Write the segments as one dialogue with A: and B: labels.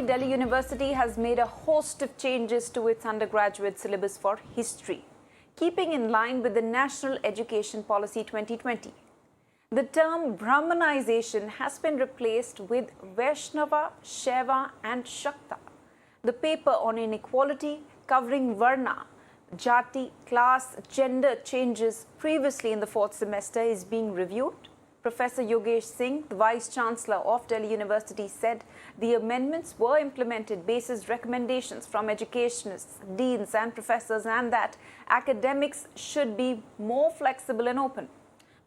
A: Delhi University has made a host of changes to its undergraduate syllabus for history, keeping in line with the National Education Policy 2020. The term brahminization has been replaced with Vaishnava, Shaiva and Shakta. The paper on inequality covering Varna, Jati, class, gender changes previously in the fourth semester is being reviewed. Professor Yogesh Singh, the Vice-Chancellor of Delhi University, said the amendments were implemented basis recommendations from educationists, deans and professors, and that academics should be more flexible and open.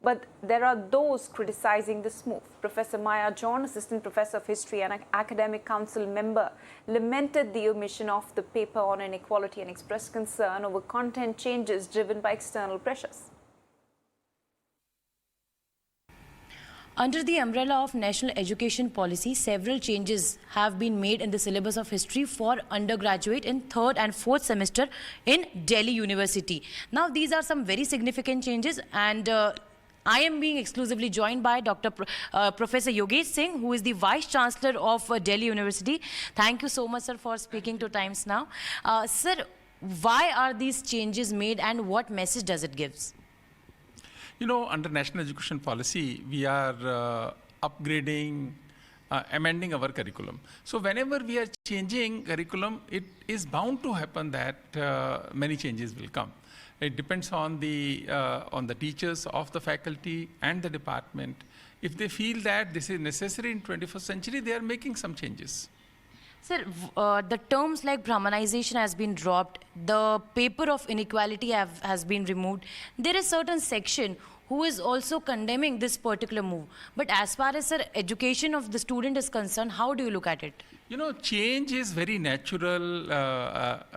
A: But there are those criticizing this move. Professor Maya John, Assistant Professor of History and Academic Council member, lamented the omission of the paper on inequality and expressed concern over content changes driven by external pressures.
B: Under the umbrella of National Education Policy, several changes have been made in the syllabus of history for undergraduate in third and fourth semester in Delhi University. Now, these are some very significant changes, and I am being exclusively joined by Professor Yogesh Singh, who is the Vice-Chancellor of Delhi University. Thank you so much, sir, for speaking to Times Now. Sir, why are these changes made and what message does it give?
C: You know, under National Education Policy, we are upgrading, amending our curriculum. So whenever we are changing curriculum, it is bound to happen that many changes will come. It depends on the teachers of the faculty and the department. If they feel that this is necessary in 21st century, they are making some changes.
B: Sir, the terms like brahminization has been dropped, the paper of inequality has been removed. There is certain section who is also condemning this particular move. But as far as, sir, education of the student is concerned, how do you look at it?
C: You know, change is very natural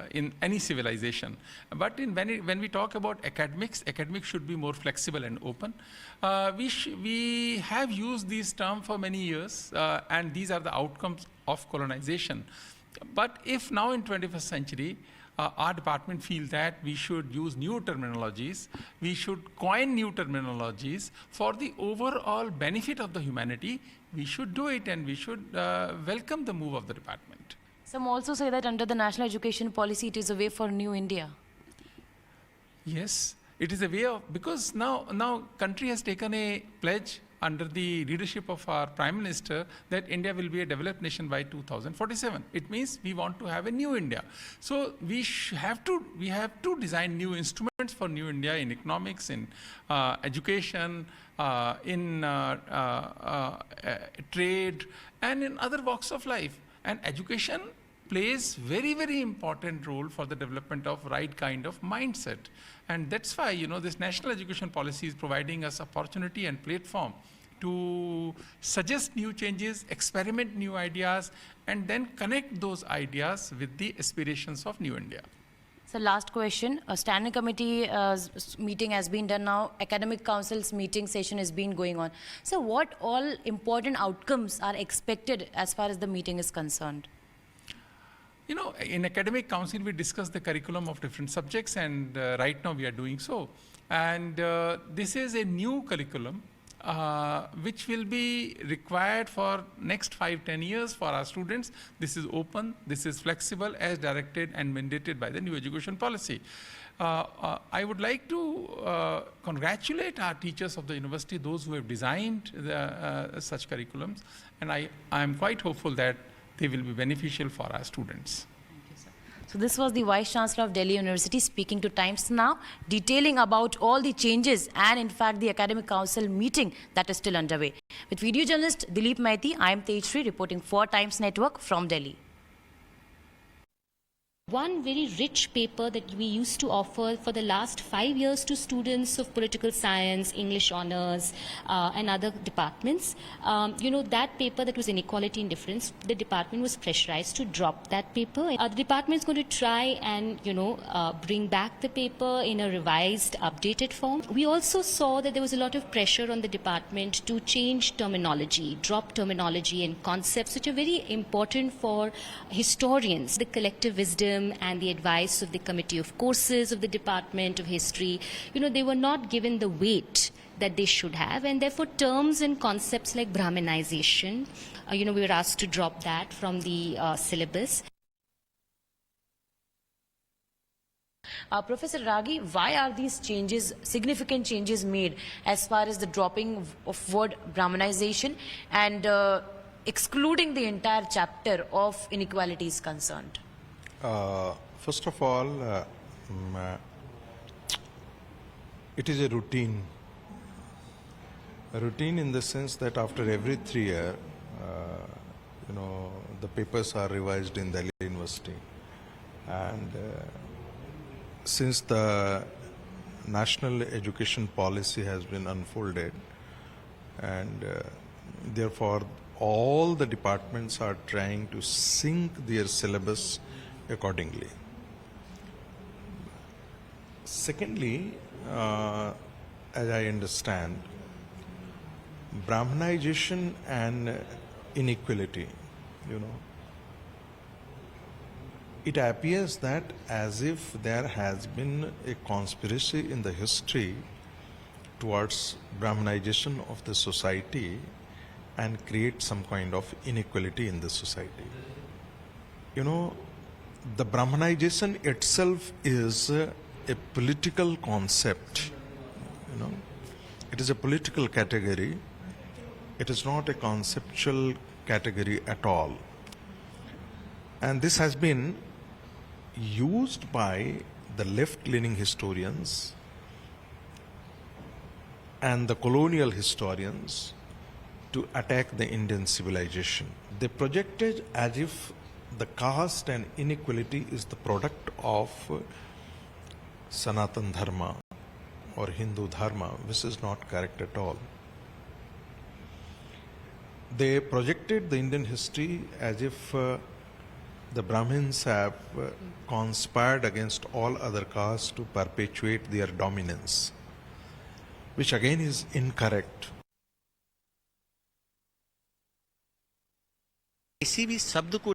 C: in any civilization. But when we talk about academics should be more flexible and open. We have used these terms for many years, and these are the outcomes of colonization. But if now in 21st century, our department feels that we should use new terminologies, we should coin new terminologies for the overall benefit of the humanity, we should do it, and we should welcome the move of the department.
B: Some also say that under the National Education Policy, it is a way for New India.
C: Yes, it is a way of, because now country has taken a pledge under the leadership of our Prime Minister that India will be a developed nation by 2047. It means we want to have a new India. So we have to design new instruments for new India in economics, in education, in trade, and in other walks of life. And education plays very, very important role for the development of right kind of mindset. And that's why, you know, this National Education Policy is providing us opportunity and platform to suggest new changes, experiment new ideas, and then connect those ideas with the aspirations of New India.
B: So last question, a standing committee meeting has been done now, academic council's meeting session has been going on. So what all important outcomes are expected as far as the meeting is concerned?
C: You know, in academic council, we discuss the curriculum of different subjects, and right now we are doing so. And this is a new curriculum which will be required for next 5-10 years for our students. This is open, this is flexible as directed and mandated by the new education policy. I would like to congratulate our teachers of the university, those who have designed such curriculums, and I am quite hopeful that they will be beneficial for our students.
B: Thank you, sir. So this was the Vice-Chancellor of Delhi University speaking to Times Now, detailing about all the changes and in fact the Academic Council meeting that is still underway. With video journalist Dilip Maiti, I am Tejshri reporting for Times Network from Delhi.
D: One very rich paper that we used to offer for the last 5 years to students of political science, English honors, and other departments. You know, that paper that was inequality and difference, the department was pressurized to drop that paper. The department is going to try and, you know, bring back the paper in a revised, updated form. We also saw that there was a lot of pressure on the department to change terminology, drop terminology and concepts which are very important for historians. The collective wisdom and the advice of the Committee of Courses of the Department of History, you know, they were not given the weight that they should have, and therefore terms and concepts like brahminization, we were asked to drop that from the syllabus.
B: Professor Ragi, why are these changes, significant changes made as far as the dropping of word brahminization and excluding the entire chapter of inequality is concerned?
E: First of all, it is a routine. A routine in the sense that after every 3 years, the papers are revised in Delhi University. And since the national education policy has been unfolded, and therefore all the departments are trying to sync their syllabus accordingly. Secondly, as I understand, brahminization and inequality, it appears that as if there has been a conspiracy in the history towards brahminization of the society and create some kind of inequality in the society. The brahminization itself is a political concept. It is a political category. It is not a conceptual category at all. And this has been used by the left-leaning historians and the colonial historians to attack the Indian civilization. They projected as if the caste and inequality is the product of Sanatan Dharma or Hindu Dharma, which is not correct at all. They projected the Indian history as if the Brahmins have conspired against all other castes to perpetuate their dominance, which again is incorrect.
F: किसी भी शब्द को